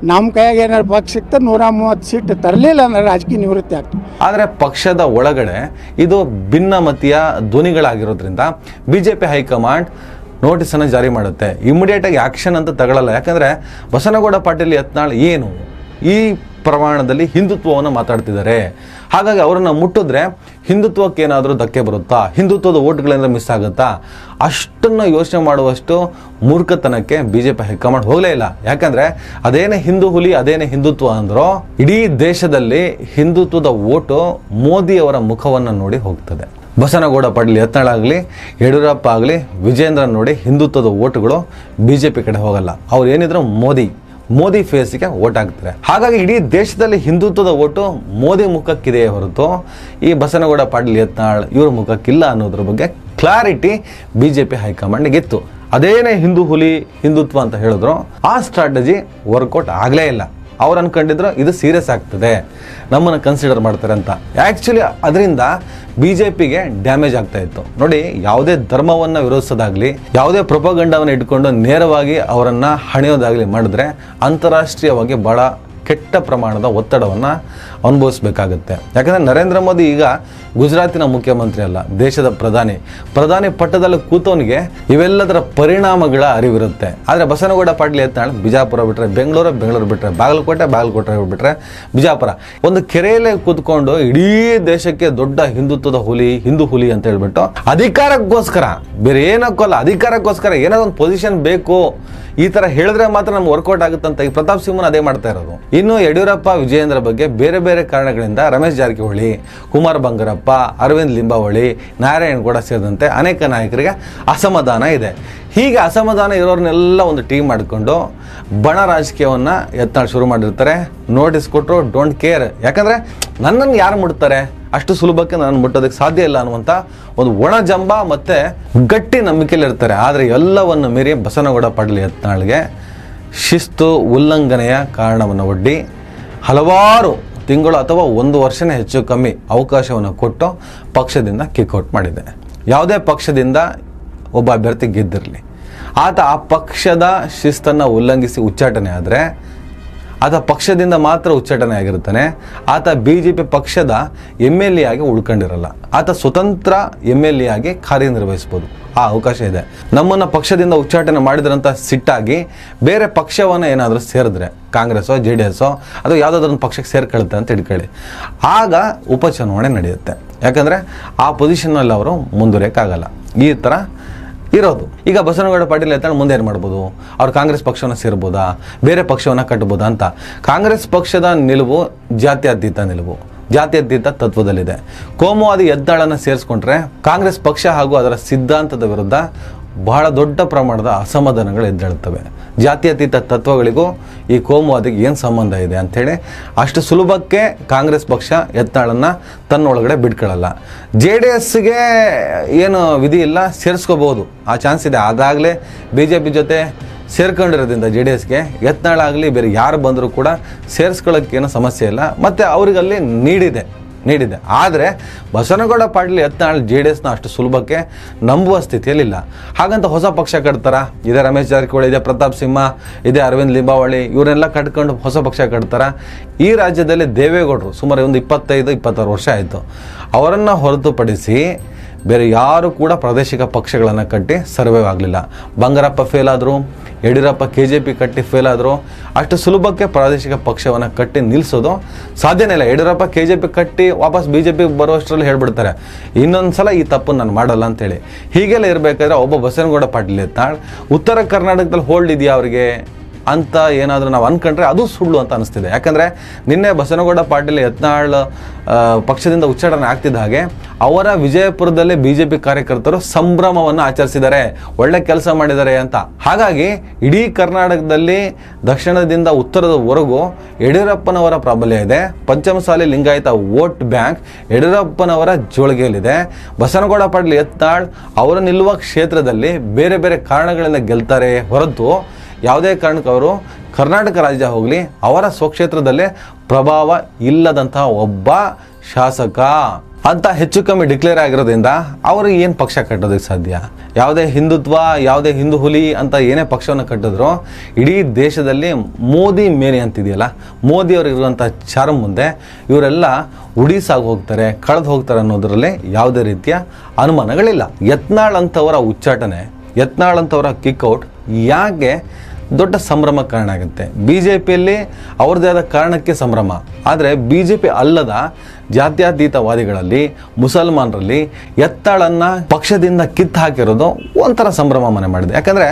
ನಮ್ಮ ಕೈಯಾಗ ಏನಾದ್ರು ಪಕ್ಷ ಸಿಗ್ತದೆ 130 ಸೀಟ್ ತರಲಿಲ್ಲ ಅಂದರೆ ರಾಜಕೀಯ ನಿವೃತ್ತಿ ಆಗ್ತದೆ. ಆದರೆ ಪಕ್ಷದ ಒಳಗಡೆ ಇದು ಭಿನ್ನಮತೀಯ ಧ್ವನಿಗಳಾಗಿರೋದ್ರಿಂದ BJP ಹೈಕಮಾಂಡ್ ನೋಟಿಸನ್ನು ಜಾರಿ ಮಾಡುತ್ತೆ. ಇಮಿಡಿಯೇಟಾಗಿ ಆ್ಯಕ್ಷನ್ ಅಂತ ತಗೊಳ್ಳಲ್ಲ. ಯಾಕಂದರೆ ಬಸನಗೌಡ ಪಾಟೀಲ್ ಯತ್ನಾಳ್ ಏನು ಈ ಪ್ರಮಾಣದಲ್ಲಿ ಹಿಂದುತ್ವವನ್ನು ಮಾತಾಡ್ತಿದ್ದಾರೆ. ಹಾಗಾಗಿ ಅವರನ್ನು ಮುಟ್ಟಿದ್ರೆ ಹಿಂದುತ್ವಕ್ಕೆ ಏನಾದರೂ ಧಕ್ಕೆ ಬರುತ್ತಾ, ಹಿಂದುತ್ವದ ಓಟ್ಗಳೇನಾದ್ರೂ ಮಿಸ್ ಆಗುತ್ತಾ, ಅಷ್ಟನ್ನು ಯೋಚನೆ ಮಾಡುವಷ್ಟು ಮೂರ್ಖತನಕ್ಕೆ BJP ಹೈಕಮಾಂಡ್ ಹೋಗಲೇ ಇಲ್ಲ. ಯಾಕಂದರೆ ಅದೇನೇ ಹಿಂದೂ ಹುಲಿ, ಅದೇನೇ ಹಿಂದುತ್ವ ಅಂದ್ರೋ ಇಡೀ ದೇಶದಲ್ಲಿ ಹಿಂದುತ್ವದ ಓಟು ಮೋದಿಯವರ ಮುಖವನ್ನು ನೋಡಿ ಹೋಗ್ತದೆ. ಬಸನಗೌಡ ಪಾಟೀಲ್ ಯತ್ನಾಳ್ ಆಗಲಿ, ಯಡಿಯೂರಪ್ಪ ಆಗಲಿ, ವಿಜೇಂದ್ರ ನೋಡಿ ಹಿಂದುತ್ವದ ಓಟುಗಳು BJP ಕಡೆ ಹೋಗಲ್ಲ. ಅವ್ರು ಏನಿದ್ರು ಮೋದಿ ಫೇಸ್ಗೆ ಓಟ್ ಹಾಕ್ತಾರೆ. ಹಾಗಾಗಿ ಇಡೀ ದೇಶದಲ್ಲಿ ಹಿಂದುತ್ವದ ಓಟು ಮೋದಿ ಮುಖಕ್ಕಿದೆಯೇ ಹೊರತು ಈ ಬಸನಗೌಡ ಪಾಟೀಲ್ ಯತ್ನಾಳ್ ಇವ್ರ ಮುಖಕ್ಕಿಲ್ಲ ಅನ್ನೋದ್ರ ಬಗ್ಗೆ ಕ್ಲಾರಿಟಿ BJP ಹೈಕಮಾಂಡ್ಗೆ ಇತ್ತು. ಅದೇನೇ ಹಿಂದೂ ಹುಲಿ ಹಿಂದುತ್ವ ಅಂತ ಹೇಳಿದ್ರು ಆ ಸ್ಟ್ರಾಟಜಿ ವರ್ಕೌಟ್ ಆಗಲೇ ಇಲ್ಲ. ಅವ್ರು ಅನ್ಕೊಂಡಿದ್ರು ಇದು ಸೀರಿಯಸ್ ಆಗ್ತದೆ, ನಮ್ಮನ್ನು ಕನ್ಸಿಡರ್ ಮಾಡ್ತಾರೆ ಅಂತ. ಆ್ಯಕ್ಚುಲಿ ಅದರಿಂದ BJPಗೆ ಡ್ಯಾಮೇಜ್ ಆಗ್ತಾ ಇತ್ತು. ನೋಡಿ, ಯಾವುದೇ ಧರ್ಮವನ್ನು ವಿರೋಧಿಸೋದಾಗಲಿ, ಯಾವುದೇ ಪ್ರೊಪಗಂಡವನ್ನು ಇಟ್ಕೊಂಡು ನೇರವಾಗಿ ಅವರನ್ನು ಹಣಿಯೋದಾಗಲಿ ಮಾಡಿದ್ರೆ ಅಂತಾರಾಷ್ಟ್ರೀಯವಾಗಿ ಭಾಳ ಕೆಟ್ಟ ಪ್ರಮಾಣದ ಒತ್ತಡವನ್ನು ಅನುಭವಿಸಬೇಕಾಗುತ್ತೆ. ಯಾಕಂದರೆ ನರೇಂದ್ರ ಮೋದಿ ಈಗ ಗುಜರಾತಿನ ಮುಖ್ಯಮಂತ್ರಿ ಅಲ್ಲ, ದೇಶದ ಪ್ರಧಾನಿ ಪಟ್ಟದಲ್ಲಿ ಕೂತವನಿಗೆ ಇವೆಲ್ಲದರ ಪರಿಣಾಮಗಳ ಅರಿವಿರುತ್ತೆ. ಆದರೆ ಬಸನಗೌಡ ಪಾಟೀಲ್ ಯತ್ನಾಳ್ ಬಿಜಾಪುರ ಬಿಟ್ಟರೆ ಬೆಂಗಳೂರು ಬಿಟ್ಟರೆ ಬಾಗಲಕೋಟೆ ಬಿಟ್ಟರೆ ಬಿಜಾಪುರ, ಒಂದು ಕೆರೆಯಲ್ಲೇ ಕೂತ್ಕೊಂಡು ಇಡೀ ದೇಶಕ್ಕೆ ದೊಡ್ಡ ಹಿಂದೂ ಹುಲಿ ಅಂತ ಹೇಳ್ಬಿಟ್ಟು ಅಧಿಕಾರಕ್ಕೋಸ್ಕರ, ಬೇರೆ ಏನಕ್ಕಲ್ಲ, ಅಧಿಕಾರಕ್ಕೋಸ್ಕರ ಏನಾದ್ರು ಒಂದು ಪೊಸಿಷನ್ ಬೇಕು, ಈ ಥರ ಹೇಳಿದ್ರೆ ಮಾತ್ರ ನಮ್ಗೆ ವರ್ಕೌಟ್ ಆಗುತ್ತಂತ ಈ ಪ್ರತಾಪ್ ಸಿಂಹನ ಅದೇ ಮಾಡ್ತಾ ಇರೋದು. ಇನ್ನು ಯಡಿಯೂರಪ್ಪ ವಿಜಯೇಂದ್ರ ಬಗ್ಗೆ ಬೇರೆ ಬೇರೆ ಕಾರಣಗಳಿಂದ ರಮೇಶ್ ಜಾರಕಿಹೊಳಿ, ಕುಮಾರ್ ಬಂಗಾರಪ್ಪ, ಅರವಿಂದ್ ಲಿಂಬಾವಳಿ, ನಾರಾಯಣ್ ಗೌಡ ಸೇರಿದಂತೆ ಅನೇಕ ನಾಯಕರಿಗೆ ಅಸಮಾಧಾನ ಇದೆ. ಹೀಗೆ ಅಸಮಾಧಾನ ಇರೋರನ್ನೆಲ್ಲ ಒಂದು ಟೀಮ್ ಮಾಡಿಕೊಂಡು ಬಣ ರಾಜಕೀಯವನ್ನು ಯತ್ನಾಳ್ ಶುರು ಮಾಡಿರ್ತಾರೆ. ನೋಟಿಸ್ ಕೊಟ್ಟರು ಡೋಂಟ್ ಕೇರ್, ಯಾಕಂದರೆ ನನ್ನನ್ನು ಯಾರು ಮುಟ್ತಾರೆ, ಅಷ್ಟು ಸುಲಭಕ್ಕೆ ನಾನು ಮುಟ್ಟೋದಕ್ಕೆ ಸಾಧ್ಯ ಇಲ್ಲ ಅನ್ನುವಂಥ ಒಂದು ಒಣ ಜಂಬ ಮತ್ತು ಗಟ್ಟಿ ನಂಬಿಕೆಯಲ್ಲಿರ್ತಾರೆ. ಆದರೆ ಎಲ್ಲವನ್ನು ಮೀರಿ ಬಸನಗೌಡ ಪಾಟೀಲ್ ಯತ್ನಾಳ್ಗೆ ಶಿಸ್ತು ಉಲ್ಲಂಘನೆಯ ಕಾರಣವನ್ನು ಒಡ್ಡಿ ಹಲವಾರು ತಿಂಗಳು ಅಥವಾ 1 ವರ್ಷನೇ ಹೆಚ್ಚು ಕಮ್ಮಿ ಅವಕಾಶವನ್ನು ಕೊಟ್ಟು ಪಕ್ಷದಿಂದ ಕಿಕ್ಔಟ್ ಮಾಡಿದೆ. ಯಾವುದೇ ಪಕ್ಷದಿಂದ ಒಬ್ಬ ಅಭ್ಯರ್ಥಿ ಗೆದ್ದಿರಲಿ, ಆತ ಆ ಪಕ್ಷದ ಶಿಸ್ತನ್ನು ಉಲ್ಲಂಘಿಸಿ ಉಚ್ಚಾಟನೆ ಆದರೆ ಆತ ಪಕ್ಷದಿಂದ ಮಾತ್ರ ಉಚ್ಚಾಟನೆ ಆಗಿರ್ತಾನೆ. ಆತ BJP ಪಕ್ಷದ MLA ಆಗಿ ಉಳ್ಕೊಂಡಿರಲ್ಲ. ಆತ ಸ್ವತಂತ್ರ MLA ಆಗಿ ಕಾರ್ಯನಿರ್ವಹಿಸ್ಬೋದು, ಆ ಅವಕಾಶ ಇದೆ. ನಮ್ಮನ್ನ ಪಕ್ಷದಿಂದ ಉಚ್ಚಾಟನೆ ಮಾಡಿದ್ರಂತ ಸಿಟ್ಟಾಗಿ ಬೇರೆ ಪಕ್ಷವನ್ನ ಏನಾದರೂ ಸೇರಿದ್ರೆ, ಕಾಂಗ್ರೆಸ್ಸೋ JDS ಅಥವಾ ಯಾವುದಾದ್ರೂ ಪಕ್ಷಕ್ಕೆ ಸೇರ್ಕೊಳುತ್ತೆ ಅಂತ ಇಟ್ಕೊಳ್ಳಿ, ಆಗ ಉಪಚುನಾವಣೆ ನಡೆಯುತ್ತೆ. ಯಾಕಂದರೆ ಆ ಪೊಸಿಷನ್ನಲ್ಲಿ ಅವರು ಮುಂದುವರಿಯೋಕ್ಕಾಗಲ್ಲ. ಈ ಥರ ಇರೋದು. ಈಗ ಬಸವನಗೌಡ ಪಾಟೀಲ್ ಯತ್ನಾಳ್ ಮುಂದೆ ಏನು ಮಾಡ್ಬೋದು? ಅವ್ರು ಕಾಂಗ್ರೆಸ್ ಪಕ್ಷವನ್ನು ಸೇರ್ಬೋದಾ, ಬೇರೆ ಪಕ್ಷವನ್ನು ಕಟ್ಬೋದಾ ಅಂತ. ಕಾಂಗ್ರೆಸ್ ಪಕ್ಷದ ನಿಲುವು ಜಾತ್ಯತೀತ ನಿಲುವು, ಜಾತ್ಯತೀತ ತತ್ವದಲ್ಲಿದೆ. ಕೋಮುವಾದಿ ಯತ್ನಾಳನ್ನು ಸೇರಿಸ್ಕೊಂಡ್ರೆ ಕಾಂಗ್ರೆಸ್ ಪಕ್ಷ ಹಾಗೂ ಅದರ ಸಿದ್ಧಾಂತದ ವಿರುದ್ಧ ಬಹಳ ದೊಡ್ಡ ಪ್ರಮಾಣದ ಅಸಮಾಧಾನಗಳು ಎದ್ದೇಳುತ್ತವೆ. ಜಾತ್ಯತೀತ ತತ್ವಗಳಿಗೂ ಈ ಕೋಮುವಾದಿಗೆ ಏನು ಸಂಬಂಧ ಇದೆ ಅಂಥೇಳಿ ಅಷ್ಟು ಸುಲಭಕ್ಕೆ ಕಾಂಗ್ರೆಸ್ ಪಕ್ಷ ಯತ್ನಾಳನ್ನು ತನ್ನೊಳಗಡೆ ಬಿಟ್ಕೊಳ್ಳಲ್ಲ. JDSಗೆ ಏನು ವಿಧಿ ಇಲ್ಲ, ಸೇರಿಸ್ಕೋಬೋದು, ಆ ಚಾನ್ಸ್ ಇದೆ. ಅದಾಗಲೇ BJP ಜೊತೆ ಸೇರ್ಕೊಂಡಿರೋದ್ರಿಂದ JDSಗೆ ಯತ್ನಾಳಾಗಲಿ ಬೇರೆ ಯಾರು ಬಂದರೂ ಕೂಡ ಸೇರಿಸ್ಕೊಳ್ಳೋಕ್ಕೇನೋ ಸಮಸ್ಯೆ ಇಲ್ಲ. ಮತ್ತು ಅವ್ರಿಗಲ್ಲಿ ನೀಡಿದೆ. ಆದರೆ ಬಸವನಗೌಡ ಪಾಟೀಲ್ ಯತ್ನಾಳ್ JDSನ ಅಷ್ಟು ಸುಲಭಕ್ಕೆ ನಂಬುವ ಸ್ಥಿತಿಯಲ್ಲಿಲ್ಲ. ಹಾಗಂತ ಹೊಸ ಪಕ್ಷ ಕಟ್ತಾರ? ಇದೇ ರಮೇಶ್ ಜಾರಕಿಹೊಳಿ, ಇದೆ ಪ್ರತಾಪ್ ಸಿಂಹ, ಇದೆ ಅರವಿಂದ್ ಲಿಂಬಾವಳಿ, ಇವರೆಲ್ಲ ಕಟ್ಕೊಂಡು ಹೊಸ ಪಕ್ಷ ಕಟ್ತಾರ? ಈ ರಾಜ್ಯದಲ್ಲಿ ದೇವೇಗೌಡರು ಸುಮಾರು ಒಂದು 25-26 ವರ್ಷ ಆಯಿತು. ಅವರನ್ನು ಹೊರತುಪಡಿಸಿ ಬೇರೆ ಯಾರು ಕೂಡ ಪ್ರಾದೇಶಿಕ ಪಕ್ಷಗಳನ್ನು ಕಟ್ಟಿ ಸರ್ವೈವ್ ಆಗಲಿಲ್ಲ. ಬಂಗಾರಪ್ಪ ಫೇಲ್ ಆದರು, ಯಡಿಯೂರಪ್ಪ KJP ಕಟ್ಟಿ ಫೇಲ್ ಆದರು. ಅಷ್ಟು ಸುಲಭಕ್ಕೆ ಪ್ರಾದೇಶಿಕ ಪಕ್ಷವನ್ನು ಕಟ್ಟಿ ನಿಲ್ಲಿಸೋದು ಸಾಧ್ಯನೇ ಇಲ್ಲ. ಯಡಿಯೂರಪ್ಪ KJP ಕಟ್ಟಿ ವಾಪಸ್ BJP ಬರುವಷ್ಟರಲ್ಲಿ ಹೇಳ್ಬಿಡ್ತಾರೆ, ಇನ್ನೊಂದು ಸಲ ಈ ತಪ್ಪು ನಾನು ಮಾಡಲ್ಲ ಅಂತೇಳಿ. ಹೀಗೆಲ್ಲ ಇರಬೇಕಾದ್ರೆ ಒಬ್ಬ ಬಸವನಗೌಡ ಪಾಟೀಲ್ ಯತ್ನಾಳ್ ಉತ್ತರ ಕರ್ನಾಟಕದಲ್ಲಿ ಹೋಲ್ಡ್ ಇದೆಯಾ ಅವರಿಗೆ ಅಂತ ಏನಾದರೂ ನಾವು ಅಂದ್ಕೊಂಡ್ರೆ ಅದು ಸುಳ್ಳು ಅಂತ ಅನಿಸ್ತಿದೆ. ಯಾಕಂದರೆ ನಿನ್ನೆ ಬಸವನಗೌಡ ಪಾಟೀಲ್ ಯತ್ನಾಳ್ ಪಕ್ಷದಿಂದ ಉಚ್ಚಾಟನೆ ಆಗ್ತಿದ್ದ ಹಾಗೆ ಅವರ ವಿಜಯಪುರದಲ್ಲಿ BJP ಕಾರ್ಯಕರ್ತರು ಸಂಭ್ರಮವನ್ನು ಆಚರಿಸಿದ್ದಾರೆ, ಒಳ್ಳೆ ಕೆಲಸ ಮಾಡಿದ್ದಾರೆ ಅಂತ. ಹಾಗಾಗಿ ಇಡೀ ಕರ್ನಾಟಕದಲ್ಲಿ ದಕ್ಷಿಣದಿಂದ ಉತ್ತರದವರೆಗೂ ಯಡಿಯೂರಪ್ಪನವರ ಪ್ರಾಬಲ್ಯ ಇದೆ. ಪಂಚಮಸಾಲಿ ಲಿಂಗಾಯತ ವೋಟ್ ಬ್ಯಾಂಕ್ ಯಡಿಯೂರಪ್ಪನವರ ಜೋಳಿಗೆಯಲ್ಲಿದೆ. ಬಸವನಗೌಡ ಪಾಟೀಲ್ ಯತ್ನಾಳ್ ಅವರು ನಿಲ್ಲುವ ಕ್ಷೇತ್ರದಲ್ಲಿ ಬೇರೆ ಬೇರೆ ಕಾರಣಗಳಿಂದ ಗೆಲ್ತಾರೆ ಹೊರತು ಯಾವುದೇ ಕಾರಣಕ್ಕೆ ಅವರು ಕರ್ನಾಟಕ ರಾಜ್ಯ ಹೋಗಲಿ ಅವರ ಸ್ವಕ್ಷೇತ್ರದಲ್ಲೇ ಪ್ರಭಾವ ಇಲ್ಲದಂತಹ ಒಬ್ಬ ಶಾಸಕ ಅಂತ ಹೆಚ್ಚು ಕಮ್ಮಿ ಡಿಕ್ಲೇರ್ ಆಗಿರೋದ್ರಿಂದ ಅವರು ಏನು ಪಕ್ಷ ಕಟ್ಟೋದಕ್ಕೆ ಸಾಧ್ಯ? ಯಾವುದೇ ಹಿಂದುತ್ವ, ಯಾವುದೇ ಹಿಂದೂ ಹುಲಿ ಅಂತ ಏನೇ ಪಕ್ಷವನ್ನು ಕಟ್ಟಿದ್ರು ಇಡೀ ದೇಶದಲ್ಲಿ ಮೋದಿ ಮೇನೆ ಅಂತಿದೆಯಲ್ಲ, ಮೋದಿಯವರು ಇರುವಂಥ ಚಾರ್ಮ್ ಮುಂದೆ ಇವರೆಲ್ಲ ಉಡೀಸಾಗಿ ಹೋಗ್ತಾರೆ, ಕಳೆದು ಹೋಗ್ತಾರೆ ಅನ್ನೋದರಲ್ಲಿ ಯಾವುದೇ ರೀತಿಯ ಅನುಮಾನಗಳಿಲ್ಲ. ಯತ್ನಾಳ್ ಅಂತವರ ಉಚ್ಚಾಟನೆ, ಯತ್ನಾಳ್ ಅಂತವರ ಕಿಕ್ಔಟ್ ಯಾಕೆ ದೊಡ್ಡ ಸಂಭ್ರಮ ಕಾರಣ ಆಗುತ್ತೆ? BJPಯಲ್ಲಿ ಅವ್ರದ್ದೇ ಆದ ಕಾರಣಕ್ಕೆ ಸಂಭ್ರಮ. ಆದರೆ BJP ಅಲ್ಲದ ಜಾತ್ಯತೀತವಾದಿಗಳಲ್ಲಿ, ಮುಸಲ್ಮಾನರಲ್ಲಿ ಯತ್ನಾಳನ್ನು ಪಕ್ಷದಿಂದ ಕಿತ್ತು ಹಾಕಿರೋದು ಒಂಥರ ಸಂಭ್ರಮ ಮನೆ ಮಾಡಿದೆ. ಯಾಕಂದರೆ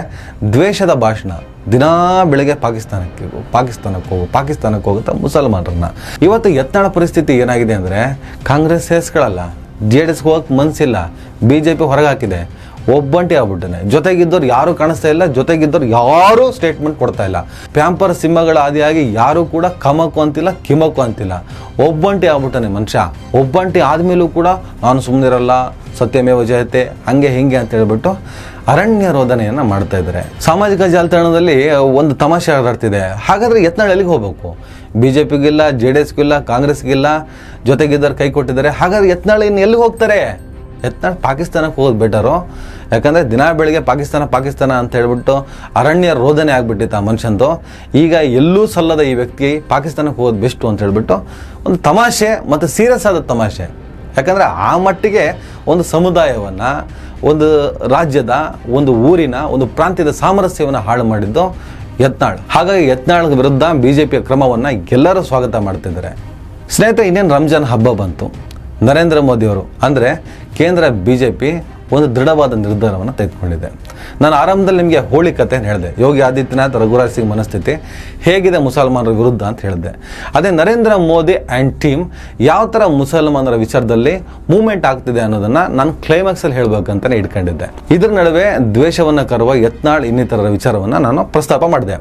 ದ್ವೇಷದ ಭಾಷಣ ದಿನಾ ಬೆಳಗ್ಗೆ ಪಾಕಿಸ್ತಾನಕ್ಕೆ ಹೋಗುತ್ತೆ ಮುಸಲ್ಮಾನರನ್ನ. ಇವತ್ತು ಯತ್ನಾಳ ಪರಿಸ್ಥಿತಿ ಏನಾಗಿದೆ ಅಂದರೆ ಕಾಂಗ್ರೆಸ್ ಸೇರಿಸ್ಕೊಳ್ಳಲ್ಲ, JDSಗೆ ಹೋಗಕ್ಕೆ ಮನಸ್ಸಿಲ್ಲ, BJP ಹೊರಗೆ ಹಾಕಿದೆ, ಒಬ್ಬಂಟಿ ಆಗ್ಬಿಟ್ಟನೆ. ಜೊತೆಗಿದ್ದವ್ರು ಯಾರು ಕಾಣಿಸ್ತಾ ಇಲ್ಲ, ಜೊತೆಗಿದ್ದವ್ರು ಯಾರೂ ಸ್ಟೇಟ್ಮೆಂಟ್ ಕೊಡ್ತಾ ಇಲ್ಲ. ಪ್ಯಾಂಪರ್ ಸಿಂಹಗಳ ಆದಿಯಾಗಿ ಯಾರೂ ಕೂಡ ಕಮಕ್ಕು ಅಂತಿಲ್ಲ, ಕಿಮಕ್ಕು ಅಂತಿಲ್ಲ. ಒಬ್ಬಂಟಿ ಆಗ್ಬಿಟ್ಟನೆ ಮನುಷ್ಯ. ಒಬ್ಬಂಟಿ ಆದಮೇಲೂ ಕೂಡ ನಾನು ಸುಮ್ಮನಿರಲ್ಲ, ಸತ್ಯಮೇವ ಜಯತೆ, ಹಂಗೆ ಹಿಂಗೆ ಅಂತ ಹೇಳ್ಬಿಟ್ಟು ಅರಣ್ಯ ರೋದನೆಯನ್ನು ಮಾಡ್ತಾ ಇದ್ದಾರೆ. ಸಾಮಾಜಿಕ ಜಾಲತಾಣದಲ್ಲಿ ಒಂದು ತಮಾಷೆ ಆಡ್ತಿದೆ. ಹಾಗಾದರೆ ಯತ್ನಾಳ್ ಎಲ್ಲಿಗೆ ಹೋಗಬೇಕು? BJPಗಿಲ್ಲ, JDSಗಿಲ್ಲ, ಕಾಂಗ್ರೆಸ್ಗಿಲ್ಲ, ಜೊತೆಗಿದ್ದವ್ರು ಕೈ ಕೊಟ್ಟಿದ್ದಾರೆ. ಹಾಗಾದ್ರೆ ಯತ್ನಾಳ್ ಇನ್ನು ಎಲ್ಲಿಗೆ ಹೋಗ್ತಾರೆ? ಯತ್ನಾಳ್ ಪಾಕಿಸ್ತಾನಕ್ಕೆ ಹೋಗೋದು ಬೆಟರು. ಯಾಕಂದರೆ ದಿನ ಬೆಳಗ್ಗೆ ಪಾಕಿಸ್ತಾನ ಅಂತ ಹೇಳ್ಬಿಟ್ಟು ಅರಣ್ಯ ರೋದನೆ ಆಗಿಬಿಟ್ಟಿತ್ತು ಆ ಮನುಷ್ಯಂದು. ಈಗ ಎಲ್ಲೂ ಸಲ್ಲದ ಈ ವ್ಯಕ್ತಿ ಪಾಕಿಸ್ತಾನಕ್ಕೆ ಹೋಗೋದು ಬೆಸ್ಟು ಅಂತ ಹೇಳ್ಬಿಟ್ಟು ಒಂದು ತಮಾಷೆ ಮತ್ತು ಸೀರಿಯಸ್ ಆದ ತಮಾಷೆ. ಯಾಕಂದರೆ ಆ ಮಟ್ಟಿಗೆ ಒಂದು ಸಮುದಾಯವನ್ನು, ಒಂದು ರಾಜ್ಯದ, ಒಂದು ಊರಿನ, ಒಂದು ಪ್ರಾಂತ್ಯದ ಸಾಮರಸ್ಯವನ್ನು ಹಾಳು ಮಾಡಿದ್ದು ಯತ್ನಾಳ್. ಹಾಗಾಗಿ ಯತ್ನಾಳ್ ವಿರುದ್ಧ BJPಯ ಕ್ರಮವನ್ನು ಎಲ್ಲರೂ ಸ್ವಾಗತ ಮಾಡ್ತಿದ್ದಾರೆ. ಸ್ನೇಹಿತರೆ, ಇನ್ನೇನು ರಂಜಾನ್ ಹಬ್ಬ ಬಂತು. ನರೇಂದ್ರ ಮೋದಿಯವರು ಅಂದರೆ ಕೇಂದ್ರ BJP ಒಂದು ದೃಢವಾದ ನಿರ್ಧಾರವನ್ನು ತೆಗೆದುಕೊಂಡಿದೆ. ನಾನು ಆರಂಭದಲ್ಲಿ ನಿಮಗೆ ಹೋಳಿ ಕಥೆಯನ್ನು ಹೇಳಿದೆ. ಯೋಗಿ ಆದಿತ್ಯನಾಥ್, ರಘುರಾಜ್ ಸಿಂಗ್ ಮನಸ್ಥಿತಿ ಹೇಗಿದೆ ಮುಸಲ್ಮಾನರ ವಿರುದ್ಧ ಅಂತ ಹೇಳಿದೆ. ಅದೇ ನರೇಂದ್ರ ಮೋದಿ ಆ್ಯಂಡ್ ಟೀಮ್ ಯಾವ ಥರ ಮುಸಲ್ಮಾನರ ವಿಚಾರದಲ್ಲಿ ಮೂವ್ಮೆಂಟ್ ಆಗ್ತಿದೆ ಅನ್ನೋದನ್ನು ನಾನು ಕ್ಲೈಮ್ಯಾಕ್ಸಲ್ಲಿ ಹೇಳಬೇಕಂತಲೇ ಇಟ್ಕೊಂಡಿದ್ದೆ. ಇದರ ನಡುವೆ ದ್ವೇಷವನ್ನು ಕರುವ ಯತ್ನಾಳ್ ಇನ್ನಿತರರ ವಿಚಾರವನ್ನು ನಾನು ಪ್ರಸ್ತಾಪ ಮಾಡಿದೆ.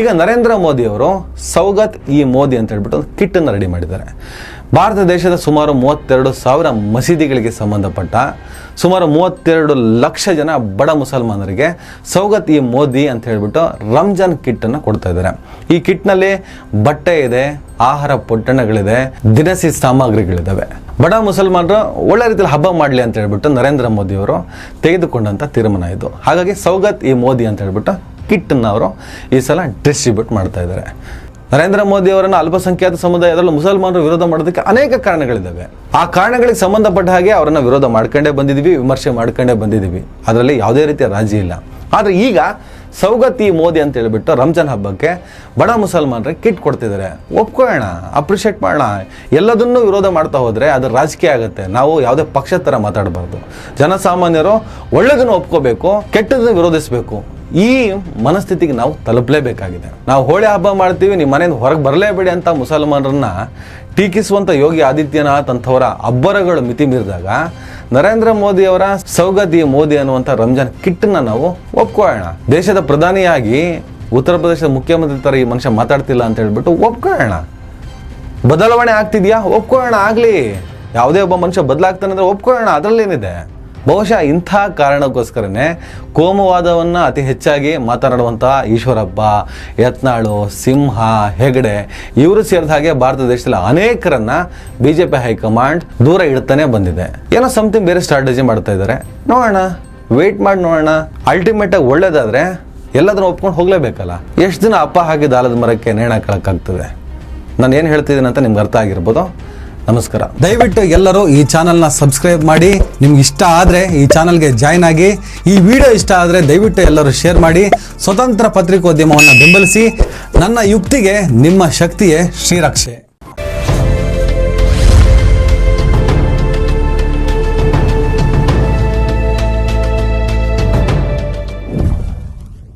ಈಗ ನರೇಂದ್ರ ಮೋದಿಯವರು ಸೌಗತ್ ಈ ಮೋದಿ ಅಂತ ಹೇಳ್ಬಿಟ್ಟು ಒಂದು ಕಿಟ್ಟನ್ನು ರೆಡಿ ಮಾಡಿದ್ದಾರೆ. ಭಾರತ ದೇಶದ ಸುಮಾರು 32,000 ಮಸೀದಿಗಳಿಗೆ ಸಂಬಂಧಪಟ್ಟ ಸುಮಾರು 32 ಲಕ್ಷ ಜನ ಬಡ ಮುಸಲ್ಮಾನರಿಗೆ ಸೌಗತ್ ಈ ಮೋದಿ ಅಂತ ಹೇಳ್ಬಿಟ್ಟು ರಂಜಾನ್ ಕಿಟ್ಟನ್ನು ಕೊಡ್ತಾ ಇದ್ದಾರೆ. ಈ ಕಿಟ್ನಲ್ಲಿ ಬಟ್ಟೆ ಇದೆ, ಆಹಾರ ಪೊಟ್ಟಣಗಳಿದೆ, ದಿನಸಿ ಸಾಮಗ್ರಿಗಳಿದ್ದಾವೆ. ಬಡ ಮುಸಲ್ಮಾನರು ಒಳ್ಳೆ ರೀತಿಯಲ್ಲಿ ಹಬ್ಬ ಮಾಡಲಿ ಅಂತ ಹೇಳ್ಬಿಟ್ಟು ನರೇಂದ್ರ ಮೋದಿಯವರು ತೆಗೆದುಕೊಂಡಂಥ ತೀರ್ಮಾನ ಇದು. ಹಾಗಾಗಿ ಸೌಗತ್ ಈ ಮೋದಿ ಅಂತ ಹೇಳ್ಬಿಟ್ಟು ಕಿಟ್ಟನ್ನು ಅವರು ಈ ಸಲ ಡಿಸ್ಟ್ರಿಬ್ಯೂಟ್ ಮಾಡ್ತಾ ಇದ್ದಾರೆ. ನರೇಂದ್ರ ಮೋದಿ ಅವರನ್ನು ಅಲ್ಪಸಂಖ್ಯಾತ ಸಮುದಾಯದಲ್ಲಿ ಮುಸಲ್ಮಾನರು ವಿರೋಧ ಮಾಡೋದಕ್ಕೆ ಅನೇಕ ಕಾರಣಗಳಿದ್ದಾವೆ. ಆ ಕಾರಣಗಳಿಗೆ ಸಂಬಂಧಪಟ್ಟ ಹಾಗೆ ಅವರನ್ನು ವಿರೋಧ ಮಾಡ್ಕೊಂಡೇ ಬಂದಿದ್ದೀವಿ, ವಿಮರ್ಶೆ ಮಾಡ್ಕೊಂಡೇ ಬಂದಿದ್ದೀವಿ. ಅದರಲ್ಲಿ ಯಾವುದೇ ರೀತಿಯ ರಾಜಿ ಇಲ್ಲ. ಆದರೆ ಈಗ ಸೌಗತಿ ಮೋದಿ ಅಂತ ಹೇಳ್ಬಿಟ್ಟು ರಂಜಾನ್ ಹಬ್ಬಕ್ಕೆ ಬಡ ಮುಸಲ್ಮಾನರಿಗೆ ಕಿಟ್ ಕೊಡ್ತಿದ್ದಾರೆ. ಒಪ್ಕೊಳ್ಳೋಣ, ಅಪ್ರಿಷಿಯೇಟ್ ಮಾಡೋಣ. ಎಲ್ಲದನ್ನೂ ವಿರೋಧ ಮಾಡ್ತಾ ಹೋದರೆ ಅದು ರಾಜಕೀಯ ಆಗುತ್ತೆ. ನಾವು ಯಾವುದೇ ಪಕ್ಷದ ಥರ ಮಾತಾಡಬಾರ್ದು. ಜನಸಾಮಾನ್ಯರು ಒಳ್ಳೆದನ್ನು ಒಪ್ಕೋಬೇಕು, ಕೆಟ್ಟದನ್ನು ವಿರೋಧಿಸಬೇಕು. ಈ ಮನಸ್ಥಿತಿಗೆ ನಾವು ತಲುಪಲೇಬೇಕಾಗಿದೆ. ನಾವು ಹೋಳಿ ಹಬ್ಬ ಮಾಡ್ತೀವಿ, ನಿಮ್ಮ ಮನೆಯಿಂದ ಹೊರಗೆ ಬರಲೇಬೇಡಿ ಅಂತ ಮುಸಲ್ಮಾನರನ್ನ ಟೀಕಿಸುವಂಥ ಯೋಗಿ ಆದಿತ್ಯನಾಥ್ ಅಂಥವರ ಅಬ್ಬರಗಳು ಮಿತಿ ಮೀರಿದಾಗ ನರೇಂದ್ರ ಮೋದಿ ಅವರ ಸೌಗತಿ ಮೋದಿ ಅನ್ನುವಂಥ ರಂಜಾನ್ ಕಿಟ್ಟನ್ನ ನಾವು ಒಪ್ಕೊಳ್ಳೋಣ. ದೇಶದ ಪ್ರಧಾನಿಯಾಗಿ ಉತ್ತರ ಪ್ರದೇಶದ ಮುಖ್ಯಮಂತ್ರಿ ಥರ ಈ ಮನುಷ್ಯ ಮಾತಾಡ್ತಿಲ್ಲ ಅಂತ ಹೇಳ್ಬಿಟ್ಟು ಒಪ್ಕೊಳ್ಳೋಣ. ಬದಲಾವಣೆ ಆಗ್ತಿದ್ಯಾ? ಒಪ್ಕೊಳ್ಳೋಣ, ಆಗಲಿ. ಯಾವುದೇ ಒಬ್ಬ ಮನುಷ್ಯ ಬದಲಾಗ್ತಾನೆ ಅಂದರೆ ಒಪ್ಕೊಳ್ಳೋಣ, ಅದರಲ್ಲೇನಿದೆ. ಬಹುಶಃ ಇಂಥ ಕಾರಣಕ್ಕೋಸ್ಕರನೇ ಕೋಮುವಾದವನ್ನು ಅತಿ ಹೆಚ್ಚಾಗಿ ಮಾತನಾಡುವಂಥ ಈಶ್ವರಪ್ಪ, ಯತ್ನಾಳು, ಸಿಂಹ, ಹೆಗಡೆ ಇವರು ಸೇರಿದ ಹಾಗೆ ಭಾರತ ದೇಶದಲ್ಲಿ ಅನೇಕರನ್ನ BJP ಹೈಕಮಾಂಡ್ ದೂರ ಇಡ್ತಾನೆ ಬಂದಿದೆ. ಏನೋ ಸಮಥಿಂಗ್ ಬೇರೆ ಸ್ಟ್ರಾಟಜಿ ಮಾಡ್ತಾ ಇದ್ದಾರೆ. ನೋಡೋಣ, ವೆಯ್ಟ್ ಮಾಡಿ ನೋಡೋಣ. ಅಲ್ಟಿಮೇಟಾಗಿ ಒಳ್ಳೇದಾದರೆ ಎಲ್ಲದನ್ನು ಒಪ್ಕೊಂಡು ಹೋಗಲೇಬೇಕಲ್ಲ. ಎಷ್ಟು ದಿನ ಅಪ್ಪ ಹಾಕಿದ ಆಲದ ಮರಕ್ಕೆ ನೇಣ ಹಾಕಕ್ಕಾಗ್ತದೆ? ನಾನು ಏನು ಹೇಳ್ತಿದ್ದೀನಿ ಅಂತ ನಿಮ್ಗೆ ಅರ್ಥ ಆಗಿರ್ಬೋದು. ನಮಸ್ಕಾರ. ದಯವಿಟ್ಟು ಎಲ್ಲರೂ ಈ ಚಾನಲ್ನ ಸಬ್ಸ್ಕ್ರೈಬ್ ಮಾಡಿ. ನಿಮ್ಗೆ ಇಷ್ಟ ಆದರೆ ಈ ಚಾನಲ್ಗೆ ಜಾಯ್ನ್ ಆಗಿ. ಈ ವಿಡಿಯೋ ಇಷ್ಟ ಆದರೆ ದಯವಿಟ್ಟು ಎಲ್ಲರೂ ಶೇರ್ ಮಾಡಿ. ಸ್ವತಂತ್ರ ಪತ್ರಿಕೋದ್ಯಮವನ್ನು ಬೆಂಬಲಿಸಿ. ನನ್ನ ಯುಕ್ತಿಗೆ ನಿಮ್ಮ ಶಕ್ತಿಯೇ ಶ್ರೀರಕ್ಷೆ.